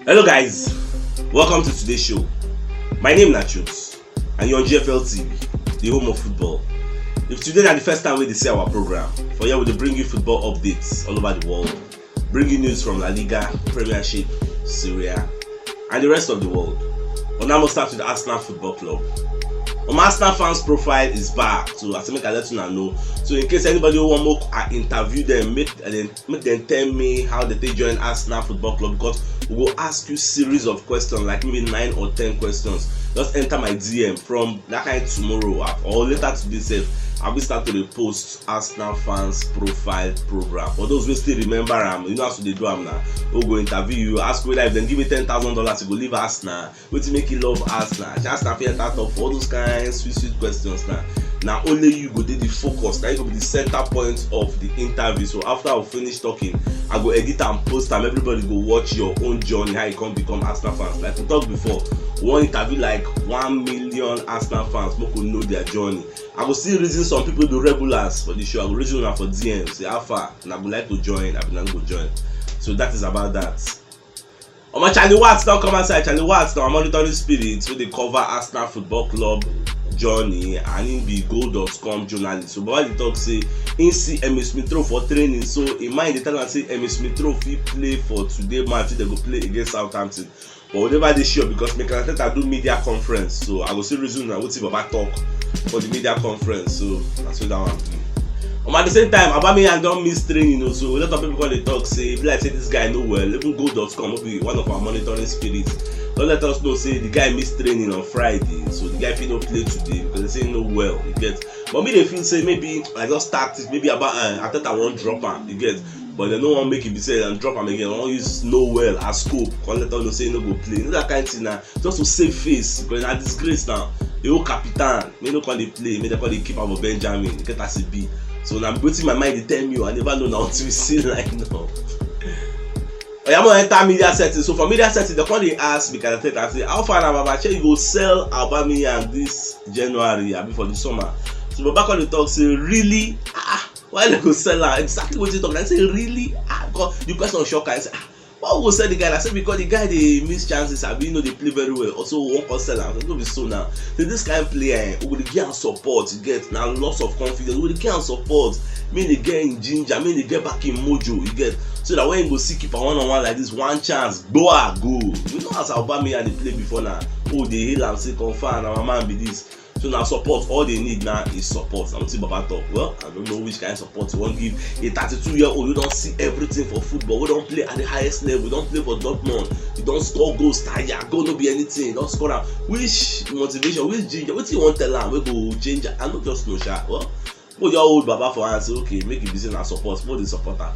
Hello guys, welcome to today's show. My name is Nachos and you're on GFL TV, the home of football. If today is the first time we see our program, for here we will bring you football updates all over the world, bring you news from La Liga, Premiership, Syria, and the rest of the world. But now we'll start with the Arsenal Football Club. My Arsenal fans profile is back, so as I make a let you know. So in case anybody want more, I interview them, make them tell me how they join Arsenal Football Club, because we will ask you series of questions, like maybe 9 or 10 questions. Just enter my DM from that kind tomorrow or later today. I will start to post Arsenal fans profile program. For those who still remember you know how to do them now. We'll go interview you, ask whether if they give me $10,000 you go leave Arsenal. What to make you love Arsenal? Arsenal fans start off all those kind of sweet questions now. Now only you go do the focus. Now you go be the center point of the interview. So after I finish talking, I go edit and post them. Everybody go watch your own journey, how you can become Arsenal fans. Like we talked before, one interview like 1 million Arsenal fans, more could know their journey. I will still reason some people do regulars for the show. I will reason for DM, say how far, and I would like to join. I will not go join. So that is about that. My Charlie Watts now come outside. Charlie Watts now monitoring spirit, so they cover Arsenal Football Club journey, and in be goal.com journalist. So Baba talk say in see Emil Smith Rowe for training. So in mind they tell am say Emil Smith Rowe fit play for today match. They go play against Southampton. But whatever they show, because Mikel Arteta do media conference, so I will still resume and wetin Baba talk for the media conference. So that's what that one be. At the same time, Aubameyang don miss training, so a lot of people dey talk say if like say this guy no well, even goal.com will be one of our monitoring spirits. Don't let us know say the guy missed training on Friday, so the guy fit no play today because they say no well, you get. But me they feel say maybe I just start it, maybe about Arteta won't drop am, you get. But they no wan make it be said and drop am again. They wan use no well as scope. Come let us know say no go play. You know that kind of thing now, just to save face because na disgrace now. The whole captain, me no come dey play, me they call the keeper of Benjamin, get as it be. So now wetin my mind dey tell me, I never know now until we see like now. I'm gonna enter media settings. So for media settings, they come dey ask Mikel Arteta say how far na Baba you go sell Aubameyang this January before the summer. So Baba come dey talk say really why they go sell am? Exactly what you talk. I say really because the question shock I say why we go sell the guy? I say because the guy dey miss chances, you know they play very well. Also we wan come sell am. No be so now. So this kind of player we go dey give am support. You get now lots of confidence. We go dey give am support. Make they get in ginger. Make they get back in mojo. You get. So that when you go see keeper one-on-one like this, one chance, go. You know as Aubameyang dey play before now. Oh, they hail am say confirm na my man be this. So now support, all they need now is support. I'm saying Baba talk. Well, I don't know which kind of support you want to give a 32-year-old. We don't see everything for football. We don't play at the highest level. We don't play for Dortmund. You don't score goals, tire, go no be anything. You don't score am. Which motivation, which ginger, what you want to tell am? We go change. I don't just know sha. Well, put your old Baba for hand. Say okay, make it busy now support. More the supporter.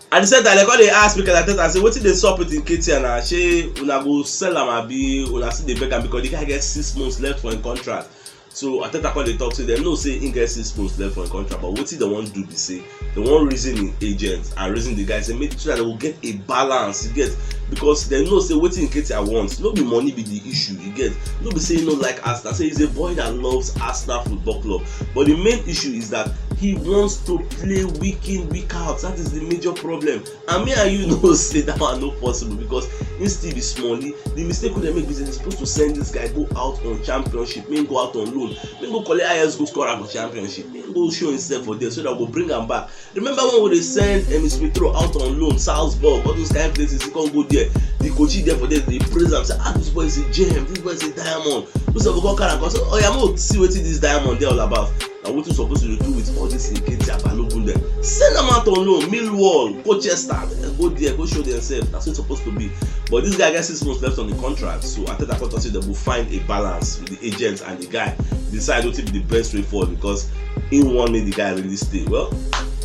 At the same time, like when they ask Mikel Arteta and say, wetin dey sup with Nketiah na? Shey una go sell am abi una still dey beg am because the guy get 6 months left for him contract. So Arteta come dey talk say dem know say him get 6 months left for him contract, but wetin dem wan do be say dem wan reason him agent and reason the guy say make sure that dem go get a balance, you get, because dem know say wetin Nketiah want no be money be the issue, you get. No be say he no like Arsenal, say he's a boy that loves Arsenal Football Club, but the main issue is that he wants to play week in week out. That is the major problem, and me and you know say that one no possible because him still be smally. The mistake wey dem make is dem supposed to send this guy go out on championship, make him go out on loan, make him go collect highest goal scorer for championship, make him go show himself for there so that we go bring am back. Remember when we dey send Emil Smith Rowe out on loan, Salzburg, all those kind of places, he can't go there. The coach there for there, they praise am, say this boy is a gem, this boy is a diamond. Those of go carry am come say mo see wetin this diamond dey all about. Na wetin supposed to do with all this Nketiah Balogun dem? Send am out on loan, Millwall, Colchester, go there, go show themselves. That's what it's supposed to be. But this guy gets 6 months left on the contract, so Arteta thought say they will find a balance with the agent and the guy. Decide what will be the best way forward because he want make the guy really stay. Well,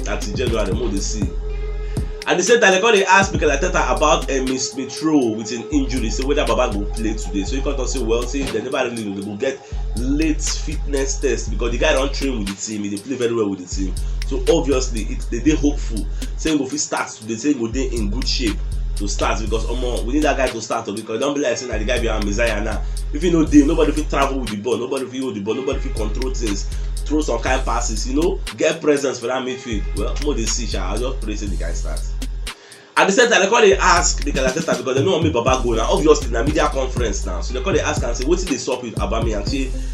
that's in January the more they see. At the same time, they ask Mikel Arteta about Emil Smith Rowe with an injury, say whether Baba go play today. So he can't say, well, say they never really know, they will get late fitness test because the guy don't train with the team, he play very well with the team. So obviously, they hopeful. Saying if he starts today, saying go dey in good shape to start because we need that guy to start because don't be like saying that the guy be our Messiah now. If you know dey, nobody fit travel with the ball, nobody fit hold the ball, nobody fit control things, throw some kind of passes, get presence for that midfield. Well, more they see, I'll just pray say the guy starts. At the same time, they call they ask Mikel Arteta because they know me Baba go now. Obviously, in a media conference now, so they call they ask and say, "What did they stop with Aubameyang?"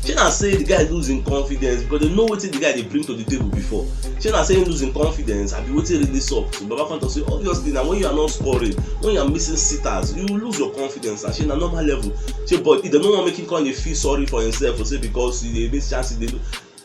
She not say the guy losing confidence because they know what the guy they bring to the table before. She not saying losing confidence. I be waiting really up. So Baba can't say, obviously now when you are not scoring, when you are missing sitters, you will lose your confidence. And she na normal level. She but if they don't want making kind of feel sorry for himself, or say because they miss chances, they do.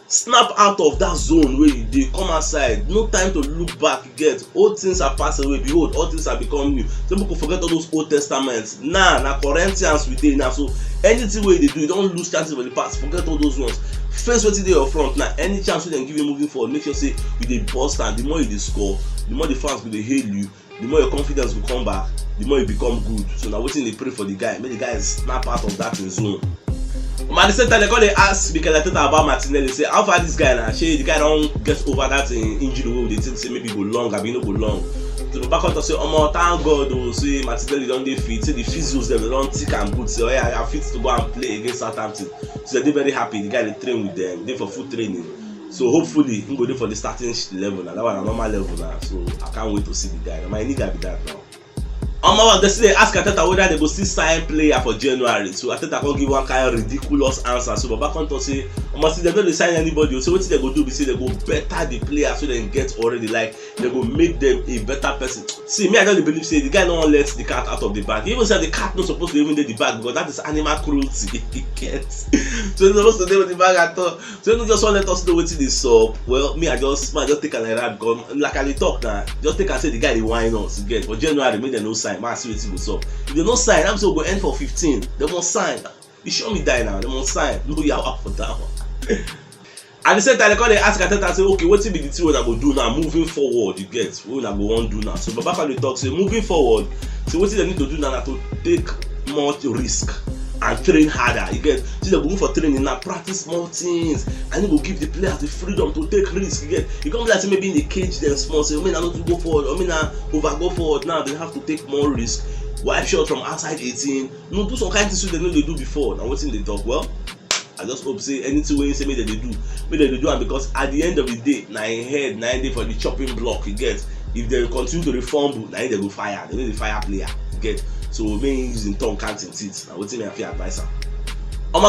Snap out of that zone where you dey come outside, no time to look back. Get old things are passed away, behold all things are become new. Some people forget all those old testaments. Na Corinthians we dey now, so anything wey you dey do, you don't lose chances for the past, forget all those ones. Face wetin dey your front now. Any chance wey dem give you moving forward, make sure say you dey burst, and the more you dey score, the more the fans go dey hail you, the more your confidence will come back, the more you become good. So na wetin dey pray for the guy, make the guy snap out of that zone. At the same time, they call they ask Mikel Arteta about Martinelli. Say how far this guy now? Shey the guy don't get over that injury wey they think say maybe go long, abi no go long. So the back out say, thank God oh, say Martinelli don dey fit. Say the physios dem don thick and good. Say I fit to go and play against Southampton. So they dey very happy. The guy dey train with them, dey for full training. So hopefully he go dey for the starting level now. That one na normal level now. So I can't wait to see the guy. Na my nigga be that now. They say ask Arteta whether they go still sign player for January. So Arteta can give one kind of ridiculous answer. So Baba Kanto say, see they don't sign anybody. So what they go do? Be say they go better the player so they can get already like they go make them a better person. See me, I don't believe say the guy don't let the cat out of the bag. He even said the cat not supposed to even do the bag because that is animal cruelty. He gets. So he's supposed to do with the bag at all. So you don't just want to let us know what it is up. Well, me I just take an idea because like I talk now, just take and say the guy they whine us get for January. Make them no sign. Man, see wetin go sup. If they no sign, I'm still go end for 15. They won't sign. You show me die now. They won't sign. No yawa for that one. At the same time, they call they ask Arteta say, okay, what be the thing we go do now moving forward? You get what we go want do now. So Baba can talk say moving forward. So what they need to do now to take more risk and train harder. You get see they go for training now, practice more things, and you go give the players the freedom to take risk. You get you come like say maybe in the cage them small, say, I mean I not to go forward, I mean I over go forward now, they have to take more risk. Wipe shot from outside 18, no do some kind of things they know they do before. Now what's in the talk? Well, I just hope say anything wey you say make they do am because at the end of the day, na in head, na in day for the chopping block. You get if they continue to dey fumble, na in they go fire. They need the fire player. You get so main using tongue counting teeth. Now wetin me I fit advise am.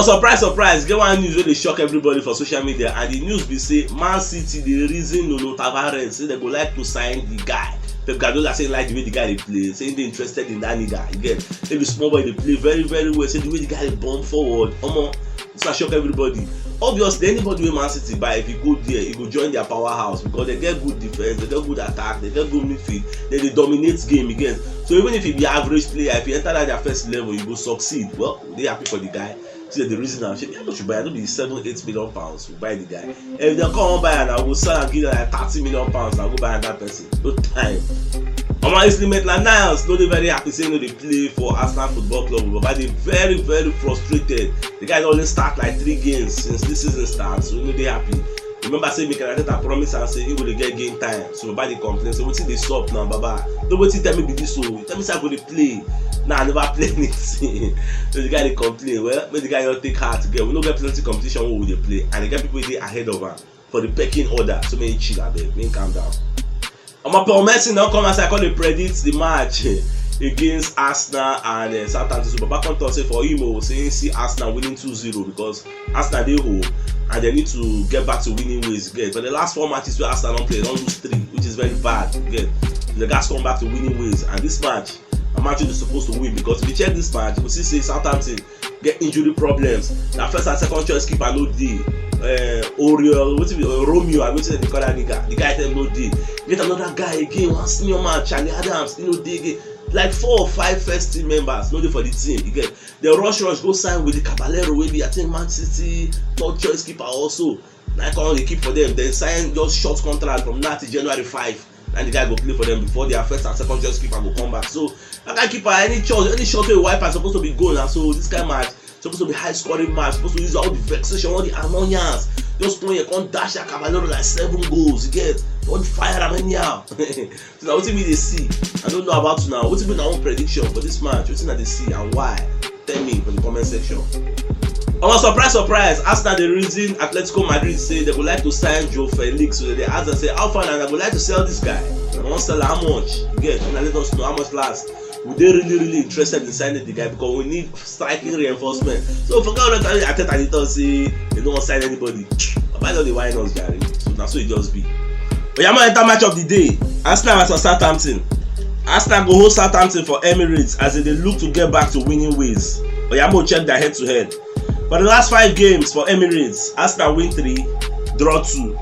Surprise, get one news wey dey shock everybody for social media, and the news be say Man City dey reason Nuno Tavares say they go like to sign the guy. Pep Guardiola saying like the way the guy dey play, saying they interested in that nigga. You get maybe small boy dey play very very well. Say the way the guy dey bomb forward, this will shock everybody. Obviously, anybody wey Man City buy, if you go there, you go join their powerhouse because they get good defense, they get good attack, they get good midfield, then they dominate game again. So even if you be average player, if you enter at their first level, you go succeed. Well, they happy for the guy. See the reason I'm saying, how much you buy? I don't be 7-8 million pounds to buy the guy. If they come on buy and I will sell and give them like 30 million pounds, I'll go buy another person. No time. Honestly, Maitland-Niles no dey very happy saying no dey play for Arsenal Football Club, but they very very frustrated. The guy only start like 3 games since this season starts, so no dey happy. Remember say Mikel Arteta promise and say he go dey get game time, so Baba dey complain. So wetin dey sup now, Baba? No wetin tell me be this o. Tell me say I go dey play. Nah, I never play anything. So the guy dey complain. Well, make the guy just take heart again. We no get plenty competition wey we dey play, and the get people dey ahead of am for the pecking order. So make chill abeg, make calm down. Paul Merson now come as I call the predict the match against Arsenal and Southampton. So Baba come talk say for him, saying see Arsenal winning 2-0 because Arsenal dey home and they need to get back to winning ways. Get for the last 4 matches where Arsenal don't play, they don't lose 3, which is very bad. Get the guys come back to winning ways, and this match, I'm actually supposed to win because if you check this match, you see say Southampton get injury problems. Their first and second choice keeper no dey. Oriol, Romeo, I wait till they call that nigga. The guy tell no dey. Get another guy again, one senior man, Charlie Adams, you know, dey again. Like 4 or 5 first team members, no dey for the team. You get the rush go sign with the Caballero, wey be I think Man City third choice keeper also. Like all they keep for them, then sign just short contract from now to January 5. And the guy go play for them before their first and second choice keeper go come back. So that guy keeper any shot wey wipe are supposed to be goal, and so this kind of match supposed to be high scoring match, supposed to use all the vexation, all the annoyance. Just when you can't dash your Caballero like 7 goals, you get don't fire them anyhow. So now what do they see? I don't know about you now. What's been our own prediction for this match? What's that they see and why? Tell me in the comment section. Surprise, Arsenal the reason Atletico Madrid say they would like to sign Joe Felix. So they ask and say, how far and I would like to sell this guy. I want sell how much? You get? And let us know how much last. We dey really interested in signing the guy because we need striking reinforcement. So forget all that Arteta and Ito say they don't want to sign anybody. Why don't they whine us, Gary? So that's what it just be. But I'm gonna enter match of the day. Arsenal vs Southampton. Arsenal go host Southampton for Emirates as they look to get back to winning ways. But I'm gonna check their head to head. For the last 5 games for Emirates, Arsenal win 3, draw 2.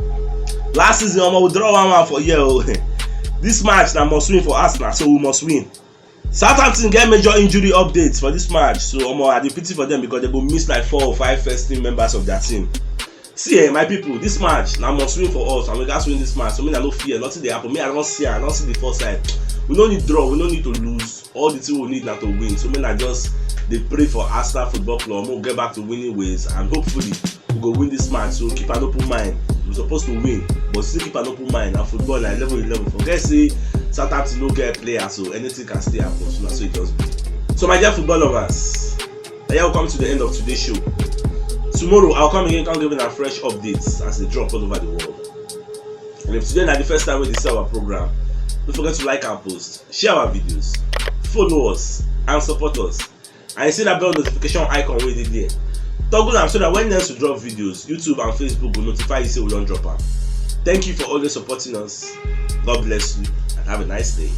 Last season, we draw 1-1 for here. This match now must win for Arsenal, so we must win. Southampton get major injury updates for this match, so I dey pity for them because they go miss like 4 or 5 first team members of their team. See, my people, this match now must win for us, and we gats win this match. So me, I no fear, nothing dey happen. Me, I don't see the first side. We no need draw, we no need to lose. All the thing we need now to win. So me, I just dey pray for Arsenal Football Club. We'll get back to winning ways, and hopefully we go win this match. So keep an open mind. We're supposed to win, but still keep an open mind. And football like level 11. Forget say Southampton no get player, so anything can still happen. So that's what it just be. So my dear football lovers, here we come to the end of today's show. Tomorrow I'll come again, giving a fresh updates as they drop all over the world. And if today is the first time we see our program, don't forget to like our post, share our videos, follow us, and support us. And you see that bell notification icon waiting there. Toggle them so that when next we drop videos, YouTube and Facebook will notify you say we don't drop them. Thank you for always supporting us. God bless you and have a nice day.